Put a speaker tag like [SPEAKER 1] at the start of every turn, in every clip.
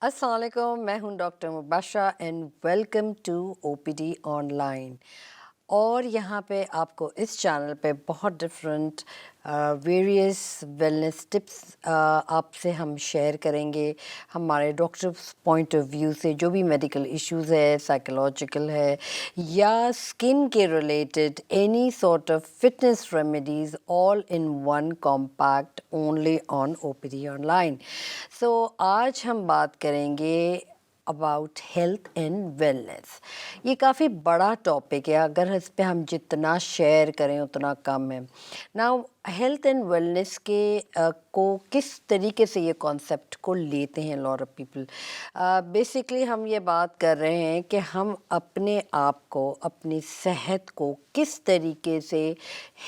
[SPEAKER 1] अस्सलाम वालेकुम, मैं हूं doctor Mubashra and welcome to OPD online. और यहाँ पे आपको इस चैनल पे बहुत डिफरेंट वेरियस वेलनेस टिप्स आपसे हम शेयर करेंगे, हमारे डॉक्टर्स पॉइंट ऑफ व्यू से। जो भी मेडिकल इश्यूज़ है, साइकोलॉजिकल है या स्किन के related, any sort of fitness remedies, all in one compact only on OPD online. So आज हम बात करेंगे अबाउट हेल्थ एंड वेलनेस। ये काफ़ी बड़ा टॉपिक है, अगर इस पे हम जितना शेयर करें उतना कम है। नाउ हेल्थ एंड वेलनेस के को किस तरीके से ये कॉन्सेप्ट को लेते हैं लॉट ऑफ पीपल। बेसिकली हम ये बात कर रहे हैं कि हम अपने आप को, अपनी सेहत को किस तरीके से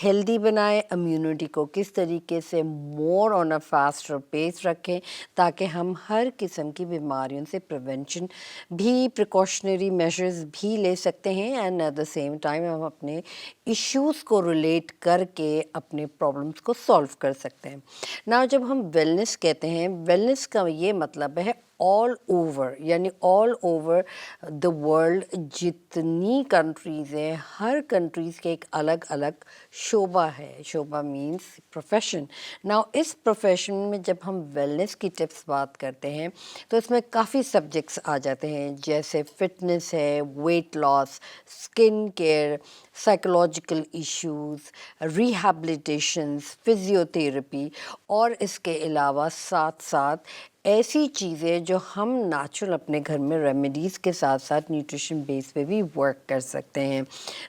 [SPEAKER 1] हेल्दी बनाएं, इम्यूनिटी को किस तरीके से more on a faster pace रखें, ताकि हम हर किस्म की बीमारियों से प्रिवेंशन भी, प्रिकॉशनरी मेजर्स भी ले सकते हैं and at the same time हम अपने इश्यूज़ को रिलेट करके अपने प्रॉब्लम्स को सॉल्व कर सकते हैं। ना जब हम वेलनेस कहते हैं, वेलनेस का ये मतलब है ऑल ओवर, यानी ऑल ओवर द वर्ल्ड जितनी कंट्रीज़ हैं, हर कंट्रीज़ के एक अलग अलग शोबा है। शोबा मीन्स प्रोफेशन। नाउ इस प्रोफेशन में जब हम वेलनेस की टिप्स बात करते हैं तो इसमें काफ़ी सब्जेक्ट्स आ जाते हैं, जैसे फिटनेस है, weight loss, skin care, psychological issues, rehabilitations, physiotherapy, और इसके अलावा साथ साथ ऐसी चीज़ें जो हम नेचुरल अपने घर में रेमेडीज़ के साथ साथ न्यूट्रिशन बेस पे भी वर्क कर सकते हैं।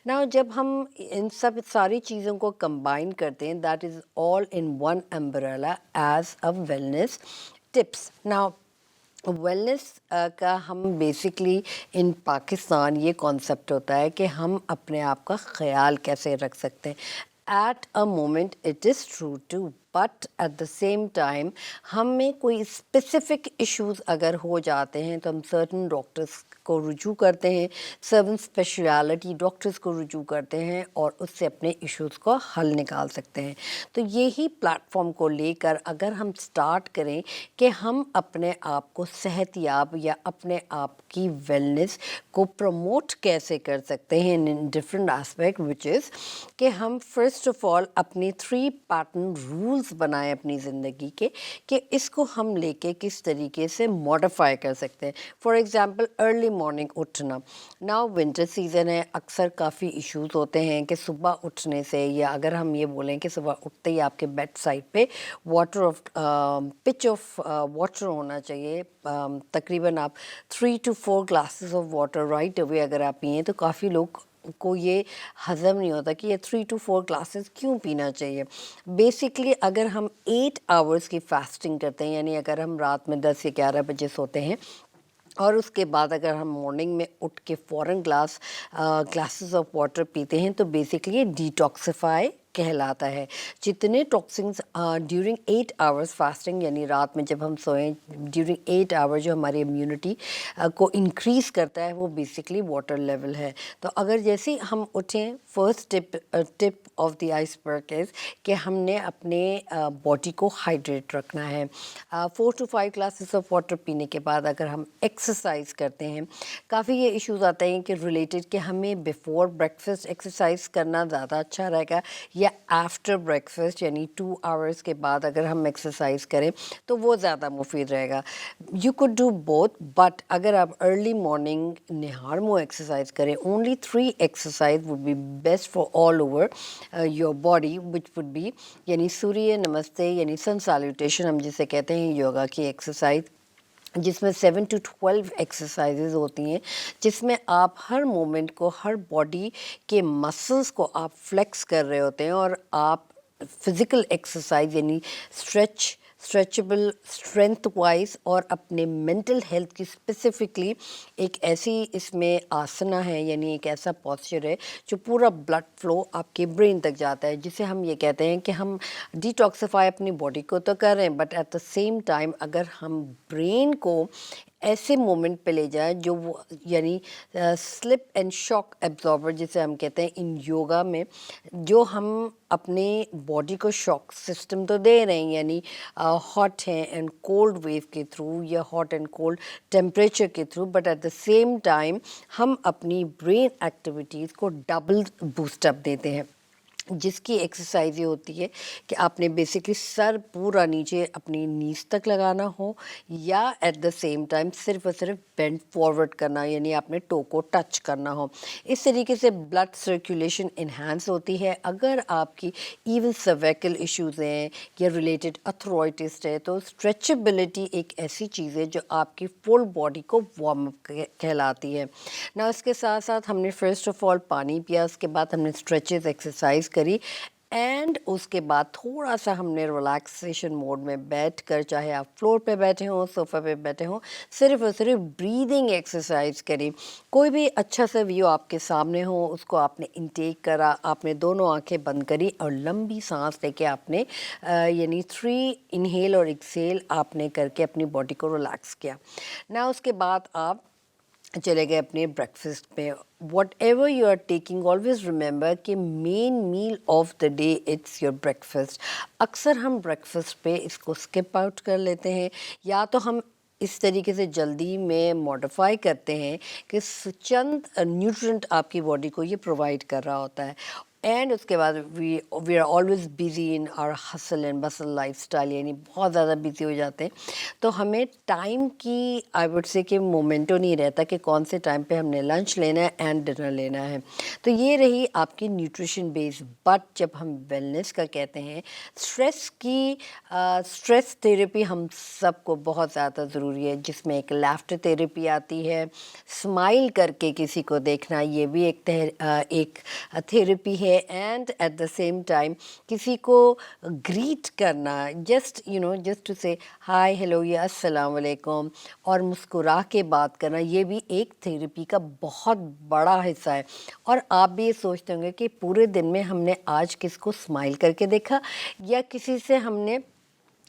[SPEAKER 1] ना जब हम इन सब सारी चीज़ों को कंबाइन करते हैं, that is all in one umbrella as a wellness tips. Now wellness का हम बेसिकली इन पाकिस्तान ये कॉन्सेप्ट होता है कि हम अपने आप का ख्याल कैसे रख सकते हैं। At a moment it is true too, but at the same time हमें कोई स्पेसिफिक इश्यूज़ अगर हो जाते हैं तो हम सर्टन डॉक्टर्स को रुजू करते हैं, सर्टन स्पेशलिटी डॉक्टर्स को रुजू करते हैं और उससे अपने इश्यूज़ को हल निकाल सकते हैं। तो यही प्लेटफॉर्म को लेकर अगर हम स्टार्ट करें कि हम अपने आप को सेहतयाब या अपने आप की वेलनेस को प्रमोट कैसे कर सकते हैं in different aspect, which is कि हम फर्स्ट ऑफ ऑल अपनी 3 पैटर्न रूल्स बनाएं अपनी ज़िंदगी के, कि इसको हम लेके किस तरीके से मॉडिफाई कर सकते हैं। फॉर एग्ज़ाम्पल अर्ली मॉर्निंग उठना। नाउ विंटर सीज़न है, अक्सर काफ़ी इश्यूज़ होते हैं कि सुबह उठने से, या अगर हम ये बोलें कि सुबह उठते ही आपके बेड साइड पे water of pitch of water होना चाहिए। तकरीबन आप 3 to 4 glasses of water right away अगर आप पिएँ तो काफ़ी लोग को ये हज़म नहीं होता कि ये 3 to 4 ग्लासेस क्यों पीना चाहिए। बेसिकली अगर हम 8 आवर्स की फास्टिंग करते हैं, यानी अगर हम रात में 10 या 11 बजे सोते हैं और उसके बाद अगर हम मॉर्निंग में उठ के फ़ौरन ग्लासेस ऑफ वाटर पीते हैं तो बेसिकली ये डिटॉक्सिफाई कहलाता है। जितने टॉक्सिन्स ड्यूरिंग 8 आवर्स फास्टिंग, यानी रात में जब हम सोएं ड्यूरिंग 8 आवर, जो हमारी इम्यूनिटी को इंक्रीज़ करता है, वो बेसिकली वाटर लेवल है। तो अगर जैसे ही हम उठें, first tip of the iceberg is कि हमने अपने बॉडी को हाइड्रेट रखना है। 4 to 5 ग्लासेस ऑफ वाटर पीने के बाद अगर हम एक्सरसाइज करते हैं, काफ़ी ये इश्यूज आते हैं कि रिलेटेड कि हमें बिफोर ब्रेकफास्ट एक्सरसाइज करना ज़्यादा अच्छा रहेगा या आफ्टर ब्रेकफास्ट, यानी 2 आवर्स के बाद अगर हम एक्सरसाइज करें तो वो ज़्यादा मुफीद रहेगा। You could do both, but अगर आप अर्ली मॉर्निंग निहार मुँह एक्सरसाइज करें, only 3 exercise would be best for all over your body, which would be यानी सूर्य नमस्ते, यानी सन सैल्यूटेशन हम जिसे कहते हैं, योगा की एक्सरसाइज, जिसमें 7 to 12 एक्सरसाइजेज होती हैं, जिसमें आप हर मोमेंट को, हर बॉडी के मसल्स को आप फ्लेक्स कर रहे होते हैं और आप फिज़िकल एक्सरसाइज यानी स्ट्रेचेबल, स्ट्रेंथ वाइज और अपने मेंटल हेल्थ की स्पेसिफिकली एक ऐसी इसमें आसना है, यानी एक ऐसा पॉस्चर है जो पूरा ब्लड फ्लो आपके ब्रेन तक जाता है, जिसे हम ये कहते हैं कि हम डिटॉक्सिफाई अपनी बॉडी को तो कर रहे हैं, but at the same time अगर हम ब्रेन को ऐसे मोमेंट पे ले जाएं जो वो यानी स्लिप एंड शॉक एब्जॉर्बर जिसे हम कहते हैं इन योगा में, जो हम अपने बॉडी को शॉक सिस्टम तो दे रहे हैं, यानी हॉट हैं एंड कोल्ड वेव के थ्रू या हॉट एंड कोल्ड टेम्परेचर के through, but at the same time हम अपनी ब्रेन एक्टिविटीज़ को डबल बूस्टअप देते हैं, जिसकी एक्सरसाइज ये होती है कि आपने बेसिकली सर पूरा नीचे अपनी नीज तक लगाना हो या एट द सेम टाइम सिर्फ और सिर्फ बेंड फॉरवर्ड करना, यानी आपने टो को टच करना हो। इस तरीके से ब्लड सर्कुलेशन इन्हांस होती है। अगर आपकी इवन सर्वाइकल इश्यूज़ हैं या रिलेटेड अथराइटिस है तो स्ट्रेचेबिलिटी एक ऐसी चीज़ है जो आपकी फुल बॉडी को वार्म अप कहलाती है ना। इसके साथ साथ हमने फर्स्ट ऑफ ऑल पानी पिया, उसके बाद हमने स्ट्रेचेस एक्सरसाइज करी एंड उसके बाद थोड़ा सा हमने रिलैक्सेशन मोड में बैठ कर, चाहे आप फ्लोर पे बैठे हों, सोफ़ा पे बैठे हों, सिर्फ और सिर्फ ब्रीदिंग एक्सरसाइज करी। कोई भी अच्छा सा व्यू आपके सामने हो, उसको आपने इंटेक करा, आपने दोनों आंखें बंद करी और लंबी सांस लेके आपने यानी 3 इनहेल और एक्सेल आपने करके अपनी बॉडी को रिलैक्स किया ना। उसके बाद आप चले गए अपने ब्रेकफास्ट पे। Whatever you are taking, always remember कि main meal of the day it's your breakfast. अक्सर हम ब्रेकफास्ट पे इसको स्किप आउट कर लेते हैं, या तो हम इस तरीके से जल्दी में मॉडिफाई करते हैं कि चंद न्यूट्रिएंट आपकी बॉडी को ये प्रोवाइड कर रहा होता है, एंड उसके बाद we are always busy in our hustle and bustle lifestyle, यानी बहुत ज़्यादा बिजी हो जाते हैं। तो हमें टाइम की आई वुड से कि मोमेंटो नहीं रहता कि कौन से टाइम पे हमने लंच लेना है एंड डिनर लेना है। तो ये रही आपकी न्यूट्रिशन बेस। बट जब हम वेलनेस का कहते हैं, स्ट्रेस थेरेपी हम सबको बहुत ज़्यादा ज़रूरी है, जिसमें एक लाफ्टर थेरेपी आती है। स्माइल करके किसी को देखना, ये भी एक थेरेपी है। And at the same time किसी को ग्रीट करना, जस्ट जस्ट टू से हाय हेलो या अस्सलाम वालेकुम और मुस्कुरा के बात करना, ये भी एक थेरेपी का बहुत बड़ा हिस्सा है। और आप भी ये सोचते होंगे कि पूरे दिन में हमने आज किसको स्माइल करके देखा, या किसी से हमने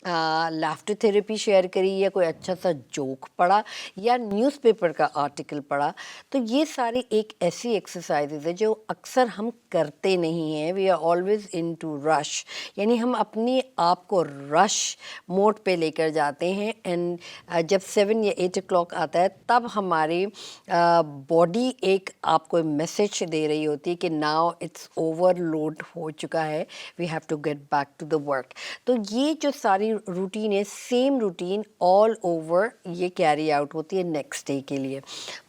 [SPEAKER 1] लाफ्टर थेरेपी शेयर करी, या कोई अच्छा सा जोक पढ़ा, या न्यूज़पेपर का आर्टिकल पढ़ा। तो ये सारी एक ऐसी एक्सरसाइजेज है जो अक्सर हम करते नहीं हैं। We are always in too rush, यानी हम अपने आप को रश मोड पे लेकर जाते हैं। एंड जब 7 या 8 o'clock आता है, तब हमारी बॉडी एक आपको मैसेज दे रही होती है कि नाउ इट्स ओवरलोड हो चुका है, we have to get back to the work. तो ये जो सारी रूटीन है, सेम रूटीन ऑल ओवर ये कैरी आउट होती है नेक्स्ट डे के लिए।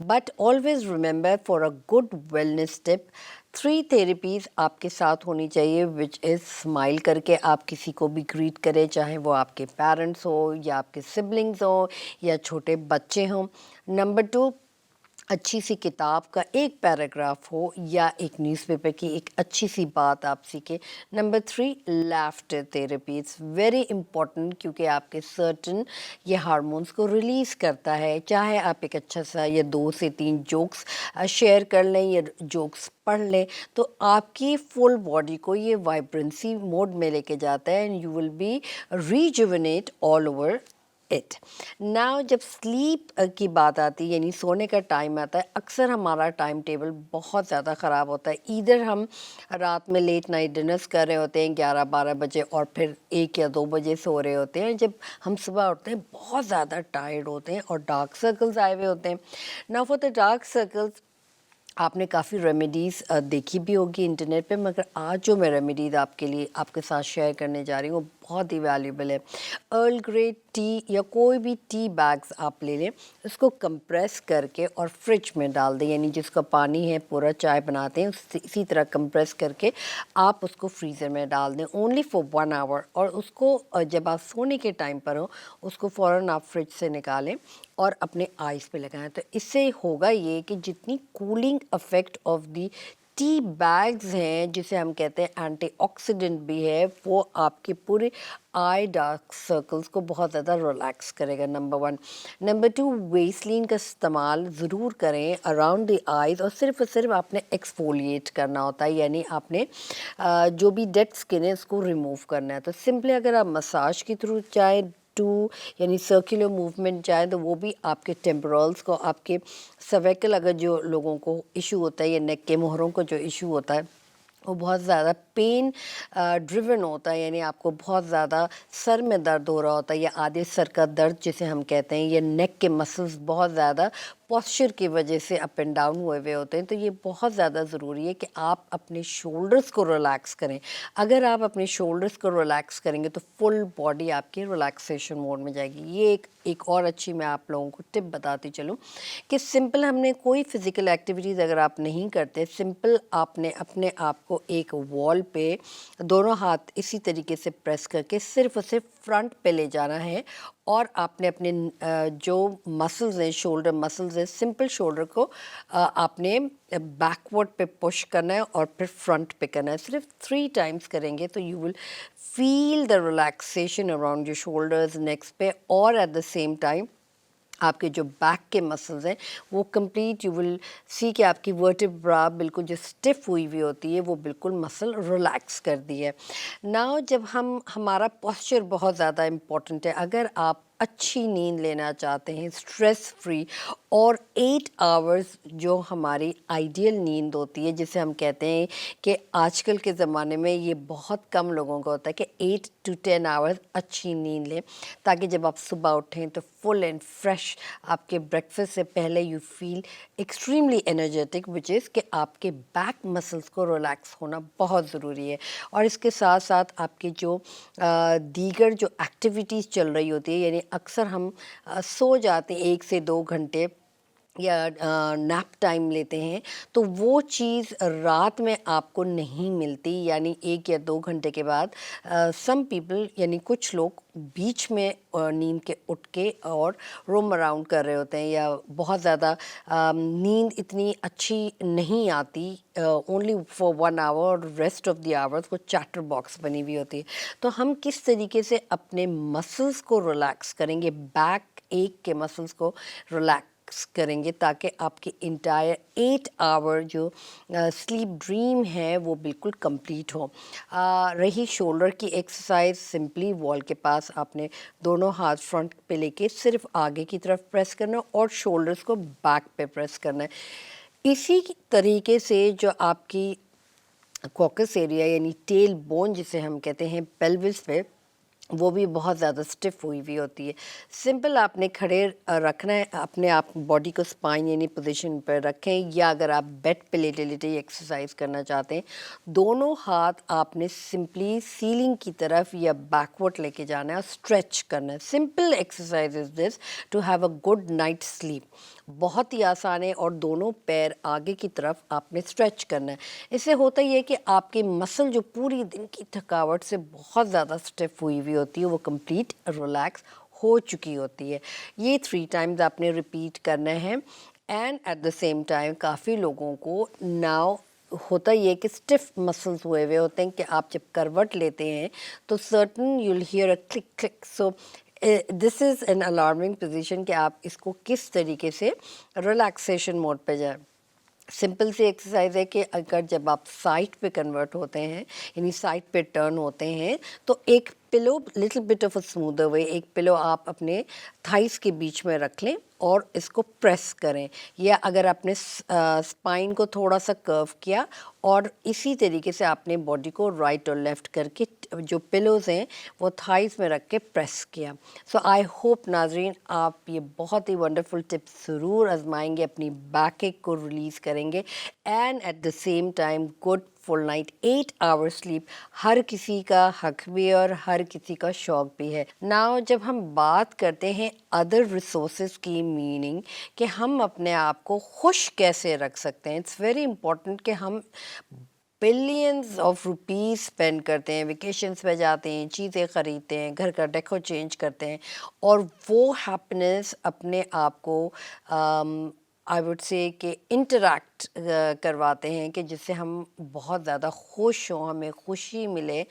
[SPEAKER 1] But always remember, for a good wellness tip, 3 therapies आपके साथ होनी चाहिए, विच इज़ स्माइल करके आप किसी को भी ग्रीट करें, चाहे वो आपके पेरेंट्स हो या आपके सिबलिंग्स हो या छोटे बच्चे हों। नंबर 2, अच्छी सी किताब का एक पैराग्राफ हो या एक न्यूज़पेपर की एक अच्छी सी बात आप सीखें। Number 3, laughter therapy, it's very important, क्योंकि आपके सर्टन ये हार्मोन्स को रिलीज़ करता है। चाहे आप एक अच्छा सा या 2 से 3 जोक्स शेयर कर लें या जोक्स पढ़ लें, तो आपकी फुल बॉडी को ये वाइब्रेंसी मोड में लेके जाता है, and you will be rejuvenate all over it. Now जब स्लीप की बात आती है, यानी सोने का टाइम आता है, अक्सर हमारा टाइम टेबल बहुत ज़्यादा ख़राब होता है। इधर हम रात में लेट नाइट डिनर्स कर रहे होते हैं 11-12 बजे, और फिर 1 या 2 बजे सो रहे होते हैं। जब हम सुबह उठते हैं बहुत ज़्यादा टायर्ड होते हैं और डार्क सर्कल्स आए हुए होते हैं। Now for the dark circles, आपने काफ़ी रेमेडीज़ देखी भी होगी इंटरनेट पे, मगर आज जो मैं रेमेडीज़ आपके साथ शेयर करने जा रही हूँ वो बहुत ही वैल्यूबल है। अर्ल ग्रे टी या कोई भी टी बैग्स आप ले लें, उसको कंप्रेस करके और फ्रिज में डाल दें, यानी जिसका पानी है पूरा चाय बनाते हैं इसी तरह कंप्रेस करके आप उसको फ्रीज़र में डाल दें ओनली फॉर 1 आवर। और उसको जब आप सोने के टाइम पर हो, उसको फ़ौरन आप फ्रिज से निकालें और अपने आइज़ पे लगाएं। तो इससे होगा ये कि जितनी cooling effect of the tea bags हैं, जिसे हम कहते हैं एंटीऑक्सीडेंट भी है, वो आपके पूरे आई डार्क सर्कल्स को बहुत ज़्यादा रिलैक्स करेगा। नंबर 1। नंबर 2, वेसलीन का इस्तेमाल ज़रूर करें अराउंड द आइज़, और सिर्फ आपने एक्सफोलिएट करना होता है, यानी आपने जो भी डेड स्किन है उसको रिमूव करना है। तो सिंपली अगर आप मसाज के थ्रू चाहे टू यानी सर्कुलर मूवमेंट जाए तो वो भी आपके टेम्पोरल्स को, आपके सर्वाइकल अगर जो लोगों को इशू होता है या नेक के मोहरों को जो इशू होता है वो बहुत ज़्यादा पेन ड्रिवन होता है, यानी आपको बहुत ज़्यादा सर में दर्द हो रहा होता है या आधे सर का दर्द जिसे हम कहते हैं, या नेक के मसल्स बहुत ज़्यादा पॉस्चर की वजह से अप एंड डाउन हुए हुए होते हैं, तो ये बहुत ज़्यादा ज़रूरी है कि आप अपने शोल्डर्स को रिलैक्स करें. अगर आप अपने शोल्डर्स को रिलैक्स करेंगे तो फुल बॉडी आपकी रिलैक्सेशन मोड में जाएगी. ये एक और अच्छी मैं आप लोगों को टिप बताती चलूँ कि सिंपल हमने कोई फिज़िकल एक्टिविटीज़ अगर आप नहीं करते, सिंपल आपने अपने आप को एक वॉल पे दोनों हाथ इसी तरीके से प्रेस करके सिर्फ उसे फ्रंट पे ले जाना है और आपने अपने जो मसल्स हैं, शोल्डर मसल्स हैं, सिंपल शोल्डर को आपने बैकवर्ड पे पुश करना है और फिर फ्रंट पे करना है. सिर्फ 3 टाइम्स करेंगे तो you will feel the relaxation around your shoulders, next पे, और एट द सेम टाइम आपके जो बैक के मसल्स हैं वो कंप्लीट, यू विल सी कि आपकी वर्टिब्रा बिल्कुल जो स्टिफ हुई हुई होती है वो बिल्कुल मसल रिलैक्स कर दी है. नाउ जब हमारा पोस्चर बहुत ज़्यादा इम्पॉर्टेंट है. अगर आप अच्छी नींद लेना चाहते हैं स्ट्रेस फ्री, और 8 आवर्स जो हमारी आइडियल नींद होती है, जिसे हम कहते हैं कि आजकल के ज़माने में ये बहुत कम लोगों को होता है कि 8 to 10 आवर्स अच्छी नींद लें, ताकि जब आप सुबह उठें तो फुल एंड फ्रेश, आपके ब्रेकफास्ट से पहले you feel extremely energetic, which is कि आपके बैक मसल्स को रिलैक्स होना बहुत ज़रूरी है. और इसके साथ साथ आपके जो दीगर जो एक्टिविटीज़ चल रही होती है, यानी अक्सर हम सो जाते हैं 1 से 2 घंटे या नैप टाइम लेते हैं, तो वो चीज़ रात में आपको नहीं मिलती, यानी 1 या 2 घंटे के बाद सम पीपल, यानी कुछ लोग बीच में नींद के उठ के और रोम अराउंड कर रहे होते हैं, या बहुत ज़्यादा नींद इतनी अच्छी नहीं आती, ओनली फॉर 1 आवर, और रेस्ट ऑफ द आवर्स को चैटर बॉक्स बनी हुई होती है. तो हम किस तरीके से अपने मसल्स को रिलैक्स करेंगे, बैक एक के मसल्स को रिलैक्स करेंगे, ताकि आपकी इंटायर 8 आवर जो स्लीप ड्रीम है वो बिल्कुल कंप्लीट हो. रही शोल्डर की एक्सरसाइज, सिंपली वॉल के पास आपने दोनों हाथ फ्रंट पे लेके सिर्फ आगे की तरफ प्रेस करना और शोल्डर्स को बैक पे प्रेस करना है. इसी तरीके से जो आपकी कॉकस एरिया यानी टेल बोन जिसे हम कहते हैं पेल्विस पे, वो भी बहुत ज़्यादा स्टिफ हुई हुई होती है. सिंपल आपने खड़े रखना है, अपने आप बॉडी को स्पाइन यानी पोजीशन पर रखें, या अगर आप बेड पे लेटे लेटे एक्सरसाइज करना चाहते हैं, दोनों हाथ आपने सिंपली सीलिंग की तरफ या बैकवर्ड लेके जाना है और स्ट्रेच करना है. Simple exercise is this to have a good night sleep. बहुत ही आसान है, और दोनों पैर आगे की तरफ आपने स्ट्रेच करना है. इससे होता ही है कि आपके मसल जो पूरी दिन की थकावट से बहुत ज़्यादा स्टिफ हुई हुई होती है वो कंप्लीट रिलैक्स हो चुकी होती है. ये 3 टाइम्स आपने रिपीट करना है. And at the same time काफ़ी लोगों को नाउ होता ये कि स्टिफ मसल्स हुए हुए होते हैं कि आप जब करवट लेते हैं तो certain you will hear a click click. So this is an alarming position कि आप इसको किस तरीके से रिलैक्सेशन मोड पे जाएं. सिंपल सी एक्सरसाइज है कि अगर जब आप साइड पे कन्वर्ट होते हैं, यानी साइड पे टर्न होते हैं, तो एक pillow, little bit of a smoother way, एक पिलो आप अपने थाइस के बीच में रख लें और इसको प्रेस करें. या अगर आपने स्पाइन को थोड़ा सा कर्व किया और इसी तरीके से आपने बॉडी को राइट और लेफ़्ट करके जो पिलोज़ हैं वो थाइस में रख के प्रेस किया. सो आई होप नाजरीन आप ये बहुत ही वंडरफुल टिप्स ज़रूर आजमाएंगे, अपनी बैक एक को रिलीज़ करेंगे, and at the same time good full night 8 hour sleep हर किसी का हक भी है और हर किसी का शौक भी है. नाउ जब हम बात करते हैं अदर रिसोर्सेज की, मीनिंग कि हम अपने आप को खुश कैसे रख सकते हैं, इट्स वेरी इंपॉर्टेंट कि हम बिलियंस ऑफ रुपीस स्पेंड करते हैं, वेकेशंस पे जाते हैं, चीज़ें ख़रीदते हैं, घर का डेको चेंज करते हैं, और वो हैप्पीनेस अपने आप को आई वुड से कि इंटरैक्ट करवाते हैं कि जिससे हम बहुत ज़्यादा खुश हों, हमें खुशी मिले.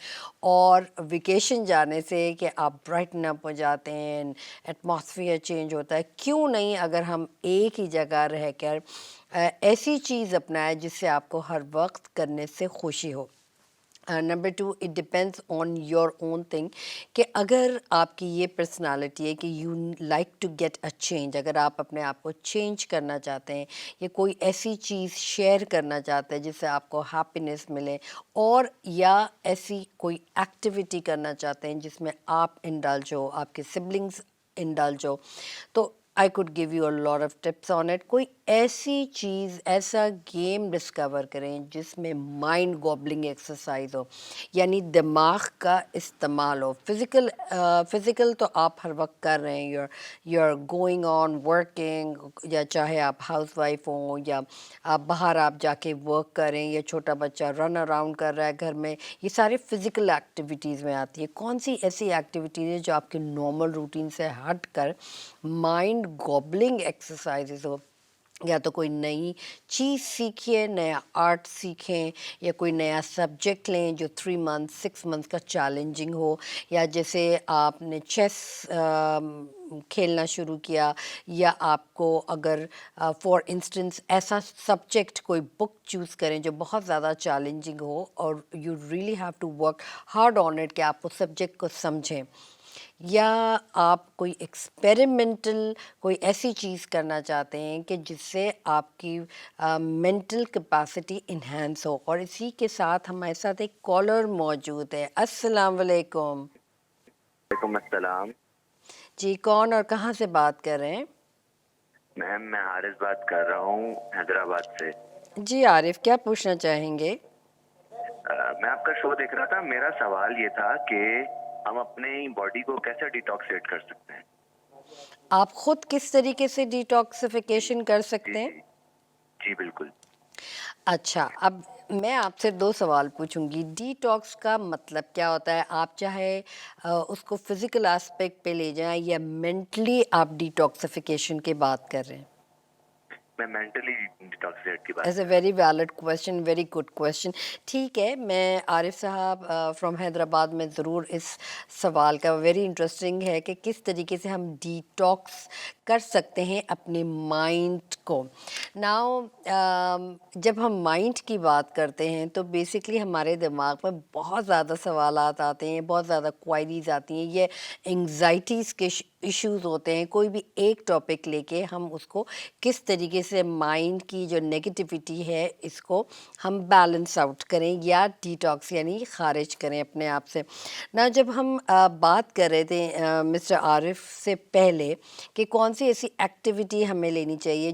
[SPEAKER 1] और वेकेशन जाने से कि आप ब्राइटन अप हो जाते हैं, एटमॉस्फेयर चेंज होता है. क्यों नहीं अगर हम एक ही जगह रह कर ऐसी चीज़ अपनाएं जिससे आपको हर वक्त करने से खुशी हो. Number two it depends on your own thing کہ اگر آپ کی یہ پرسنالٹی ہے کہ you like to get a change, اگر آپ اپنے آپ کو چینج کرنا چاہتے ہیں یا کوئی ایسی چیز شیئر کرنا چاہتے ہیں جس سے آپ کو ہیپینس ملے، اور یا ایسی کوئی ایکٹیویٹی کرنا چاہتے ہیں جس میں آپ انڈلج ہو، آپ کے سبلنگس انڈلج ہو، تو I could give you a lot of tips on it. کوئی ایسی چیز، ایسا گیم ڈسکور کریں جس میں مائنڈ گوبلنگ ایکسرسائز ہو، یعنی دماغ کا استعمال ہو. فزیکل تو آپ ہر وقت کر رہے ہیں، you are going on working, یا چاہے آپ ہاؤس وائف ہوں یا آپ باہر آپ جا کے ورک کریں، یا چھوٹا بچہ رن اراؤنڈ کر رہا ہے گھر میں، یہ سارے فزیکل ایکٹیویٹیز میں آتی ہے. کون سی ایسی ایکٹیویٹیز ہے جو آپ کے نارمل روٹین سے ہٹ کر مائنڈ گوبلنگ ایکسرسائزز ہو؟ یا تو کوئی نئی چیز سیکھیے، نیا آرٹ سیکھیں، یا کوئی نیا سبجیکٹ لیں جو 3 منتھ 6 منتھ کا چیلنجنگ ہو، یا جیسے آپ نے چیس کھیلنا شروع کیا، یا آپ کو اگر فار انسٹنس ایسا سبجیکٹ کوئی بک چوز کریں جو بہت زیادہ چیلنجنگ ہو اور you really have to work hard on it کہ آپ اس سبجیکٹ کو سمجھیں، یا آپ کوئی ایکسپیریمنٹل کوئی ایسی چیز کرنا چاہتے ہیں کہ جس سے آپ کی مینٹل کیپیسٹی انہینس ہو. اور اسی کے ساتھ ہمارے ساتھ ایک کالر موجود ہے. السلام علیکم.
[SPEAKER 2] وعلیکم السلام.
[SPEAKER 1] جی، کون اور کہاں سے بات کر رہے ہیں؟
[SPEAKER 2] میم میں حارث بات کر رہا ہوں حیدرآباد سے.
[SPEAKER 1] جی عارف، کیا پوچھنا چاہیں گے؟
[SPEAKER 2] میں آپ کا شو دیکھ رہا تھا. میرا سوال یہ تھا کہ ہم اپنی باڈی کو کیسے ڈیٹاکسیٹ کر سکتے ہیں؟
[SPEAKER 1] آپ خود کس طریقے سے ڈیٹاکسیفیکیشن کر سکتے ہیں؟
[SPEAKER 2] جی بالکل.
[SPEAKER 1] اچھا، اب میں آپ سے 2 سوال پوچھوں گی. ڈی ٹاکس کا مطلب کیا ہوتا ہے؟ آپ چاہے اس کو فزیکل اسپیکٹ پہ لے جائیں یا مینٹلی آپ ڈی ٹاکسیفیکیشن کی بات کر رہے ہیں؟
[SPEAKER 2] میں مینٹلی ڈیٹاکسیٹ کی بات
[SPEAKER 1] ایز اے
[SPEAKER 2] کر رہا ہوں.
[SPEAKER 1] Very valid question, very good question. ٹھیک ہے، میں عارف صاحب فرام حیدرآباد میں ضرور اس سوال کا ویری انٹرسٹنگ ہے کہ کس طریقے سے ہم ڈی ٹاکس کر سکتے ہیں اپنے مائنڈ کو. ناؤ جب ہم مائنڈ کی بات کرتے ہیں تو بیسکلی ہمارے دماغ میں بہت زیادہ سوالات آتے ہیں، بہت زیادہ کوائریز آتی ہیں، یہ انگزائٹیز کے ایشوز ہوتے ہیں. کوئی بھی ایک ٹاپک لے کے ہم اس کو کس طریقے سے مائنڈ کی جو نیگیٹیوٹی ہے اس کو ہم بیلنس آؤٹ کریں یا ڈی ٹاکس یعنی خارج کریں اپنے آپ سے. نہ جب ہم بات کر رہے تھے مسٹر عارف سے پہلے کہ کون سی ایسی ایکٹیویٹی ہمیں لینی چاہیے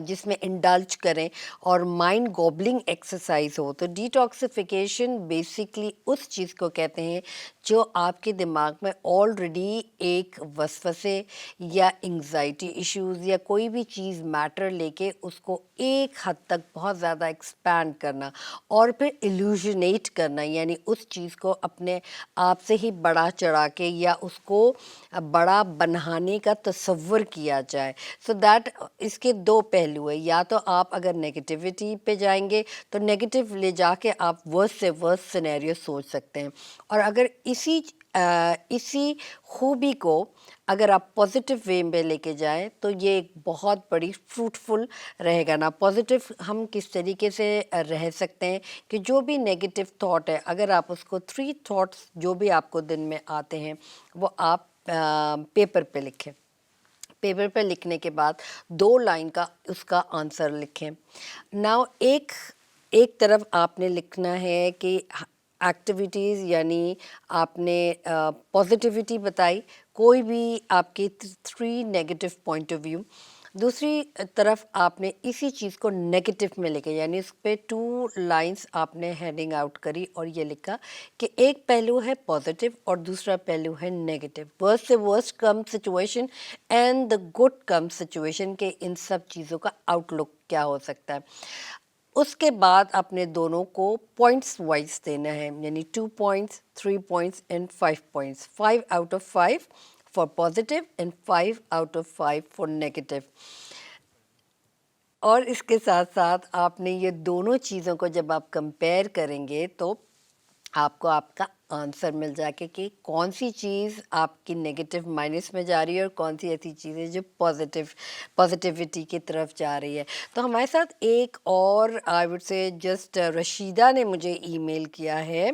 [SPEAKER 1] جس میں انڈلج کریں اور مائنڈ گوبلنگ ایکسرسائز ہو، تو ڈیٹاکسیفیکیشن بیسکلی اس چیز کو کہتے ہیں جو آپ کے دماغ میں آلریڈی ایک وسوسے یا انگزائٹی ایشوز یا کوئی بھی چیز میٹر لے کے اس کو ایک حد تک بہت زیادہ ایکسپینڈ کرنا اور پھر ایلوژنیٹ کرنا، یعنی اس چیز کو اپنے آپ سے ہی بڑا چڑھا کے یا اس کو بڑا بنانے کا تصور کیا جائے. سو دیٹ اس کے 2 پہلو ہے. یا تو آپ اگر نگیٹیوٹی پہ جائیں گے تو نگیٹیو لے جا کے آپ ورس سے ورس سینیریو سوچ سکتے ہیں، اور اگر اسی خوبی کو اگر آپ پازیٹیو وے میں لے کے جائیں تو یہ ایک بہت بڑی فروٹفل رہے گا. نا پازیٹیو ہم کس طریقے سے رہ سکتے ہیں کہ جو بھی نیگیٹیو تھاٹ ہے اگر آپ اس کو 3 تھاٹس جو بھی آپ کو دن میں آتے ہیں وہ آپ پیپر پہ لکھیں. پیپر پہ لکھنے کے بعد 2 لائن کا اس کا آنسر لکھیں. ناؤ ایک طرف آپ نے لکھنا ہے کہ ایکٹیویٹیز یعنی آپ نے پازیٹیوٹی بتائی، کوئی بھی آپ کے 3 نیگیٹو پوائنٹ آف ویو. دوسری طرف آپ نے اسی چیز کو نیگیٹو میں لے کے یعنی اس پہ 2 لائنس آپ نے ہیڈنگ آؤٹ کری اور یہ لکھا کہ ایک پہلو ہے پازیٹیو اور دوسرا پہلو ہے نیگیٹو. ورسٹ سے worst come situation and the good come situation کے ان سب چیزوں کا آؤٹ لک کیا ہو سکتا ہے. اس کے بعد اپنے دونوں کو پوائنٹس وائز دینا ہے، یعنی 2 points 3 points and 5 points, 5 out of 5 for positive and 5 out of 5 for negative. اور اس کے ساتھ آپ نے یہ دونوں چیزوں کو جب آپ کمپیئر کریں گے تو آپ کو آپ کا आंसर मिल जाके कि कौन सी चीज़ आपकी नेगेटिव माइनस में जा रही है और कौन सी ऐसी चीज़ है जो पॉजिटिविटी की तरफ जा रही है। तो हमारे साथ एक और I would say just Rashida ने मुझे ईमेल किया है।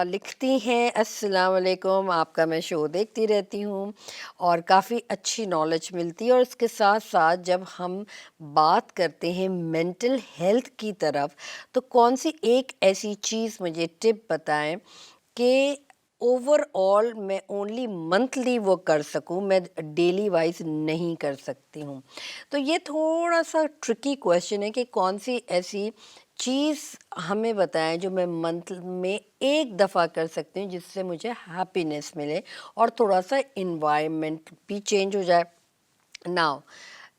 [SPEAKER 1] लिखती हैं, अस्सलाम वालेकुम, आपका मैं शो देखती रहती हूँ और काफ़ी अच्छी नॉलेज मिलती है, और इसके साथ साथ जब हम बात करते हैं मेंटल हेल्थ की तरफ, तो कौन सी एक ऐसी चीज़ मुझे टिप बताएं कि ओवरऑल मैं ओनली मंथली वो कर सकूं, मैं डेली वाइज नहीं कर सकती हूं। तो ये थोड़ा सा ट्रिकी क्वेश्चन है कि कौन सी ऐसी चीज़ हमें बताएं जो मैं मंथ में एक दफ़ा कर सकती हूँ जिससे मुझे हैप्पीनेस मिले और थोड़ा सा इन्वायरमेंट भी चेंज हो जाए। नाउ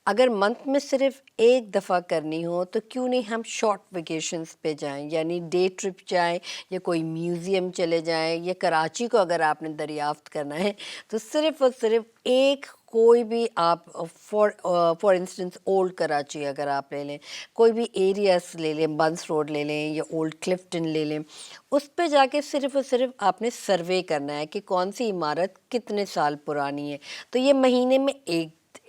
[SPEAKER 1] अगर मंथ में सिर्फ एक दफ़ा करनी हो तो क्यों नहीं हम शॉर्ट वेकेशंस पे जाएं, यानी डे ट्रिप जाएं या कोई म्यूज़ियम चले जाएं, या कराची को अगर आपने दरियाफ्त करना है तो सिर्फ और सिर्फ एक कोई भी आप फॉर इंस्टेंस ओल्ड कराची अगर आप ले लें, कोई भी एरियाज ले लें, बंस रोड ले लें या ओल्ड क्लिफ्टन ले लें, उस पे जाके सिर्फ और सिर्फ आपने सर्वे करना है कि कौन सी इमारत कितने साल पुरानी है। तो ये महीने में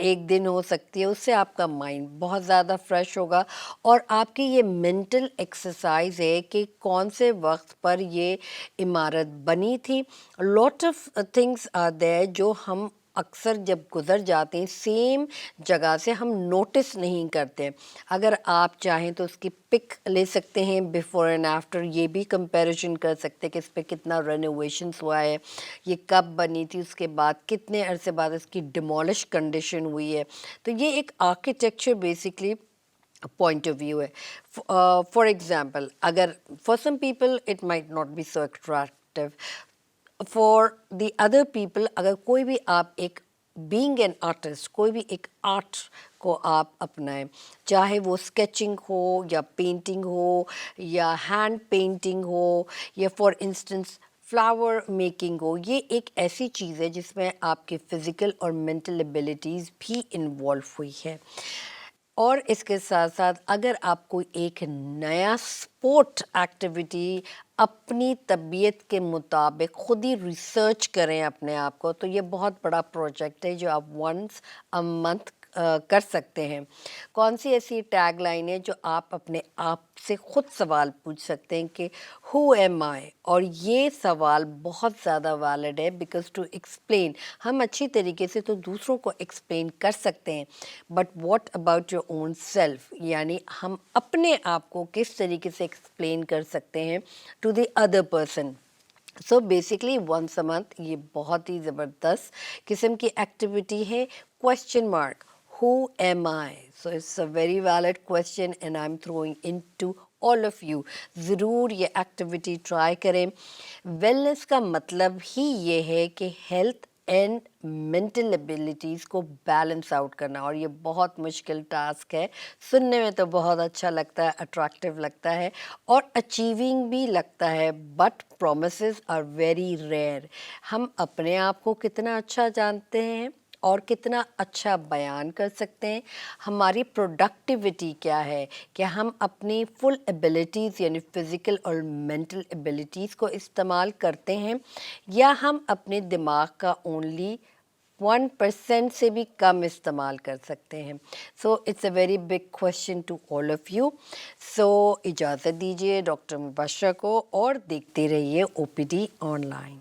[SPEAKER 1] एक दिन हो सकती है, उससे आपका माइंड बहुत ज़्यादा फ्रेश होगा और आपकी ये मेंटल एक्सरसाइज है कि कौन से वक्त पर ये इमारत बनी थी। Lot of things are there जो हम अक्सर जब गुज़र जाते हैं सेम जगह से हम नोटिस नहीं करते। अगर आप चाहें तो उसकी पिक ले सकते हैं, बिफ़ोर एंड आफ्टर, ये भी कंपैरिजन कर सकते हैं कि इस पे कितना रेनोवेशंस हुआ है, ये कब बनी थी, उसके बाद कितने अरसे बाद इसकी डिमोलिश कंडीशन हुई है। तो ये एक architecture basically point of view है। फॉर एग्जांपल, अगर for some people it might not be so attractive, for the other people अगर कोई भी आप एक बीइंग एन आर्टिस्ट, कोई भी एक आर्ट को आप अपनाएं, चाहे वो स्केचिंग हो या पेंटिंग हो या हैंड पेंटिंग हो या फॉर इंस्टेंस फ्लावर मेकिंग हो, ये एक ऐसी चीज़ है जिसमें आपकी फ़िज़िकल और मेंटल एबिलिटीज़ भी इन्वॉल्व हुई है। और इसके साथ साथ अगर आप कोई एक नया स्पोर्ट एक्टिविटी अपनी तबीयत के मुताबिक खुद ही रिसर्च करें अपने आप को, तो ये बहुत बड़ा प्रोजेक्ट है जो आप वंस अ मंथ कर सकते हैं। कौन सी ऐसी टैग लाइन है जो आप अपने आप से खुद सवाल पूछ सकते हैं कि हु एम आई, और ये सवाल बहुत ज़्यादा वैलिड है बिकॉज टू एक्सप्लेन, हम अच्छी तरीके से तो दूसरों को एक्सप्लेन कर सकते हैं, but what about your own self, यानी हम अपने आप को किस तरीके से एक्सप्लेन कर सकते हैं to the other person. So basically once a month ये बहुत ही ज़बरदस्त किस्म की एक्टिविटी है। Question mark, who am I? So it's a very valid question and I'm throwing into all of you. ज़रूर ये एक्टिविटी ट्राई करें। वेलनेस का मतलब ही ये है कि हेल्थ एंड मेंटल एबिलिटीज़ को बैलेंस आउट करना, और ये बहुत मुश्किल टास्क है। सुनने में तो बहुत अच्छा लगता है, अट्रैक्टिव लगता है और अचीविंग भी लगता है, but promises are very rare. हम अपने आप को कितना अच्छा जानते हैं और कितना अच्छा बयान कर सकते हैं, हमारी प्रोडक्टिविटी क्या है, क्या हम अपनी फुल एबिलिटीज़ यानी फ़िज़िकल और मेंटल एबिलिटीज़ को इस्तेमाल करते हैं, या हम अपने दिमाग का ओनली 1% से भी कम इस्तेमाल कर सकते हैं। So it's a very big question to all of you. So इजाज़त दीजिए डॉक्टर मुबशरा को और देखते रहिए OPD ऑनलाइन।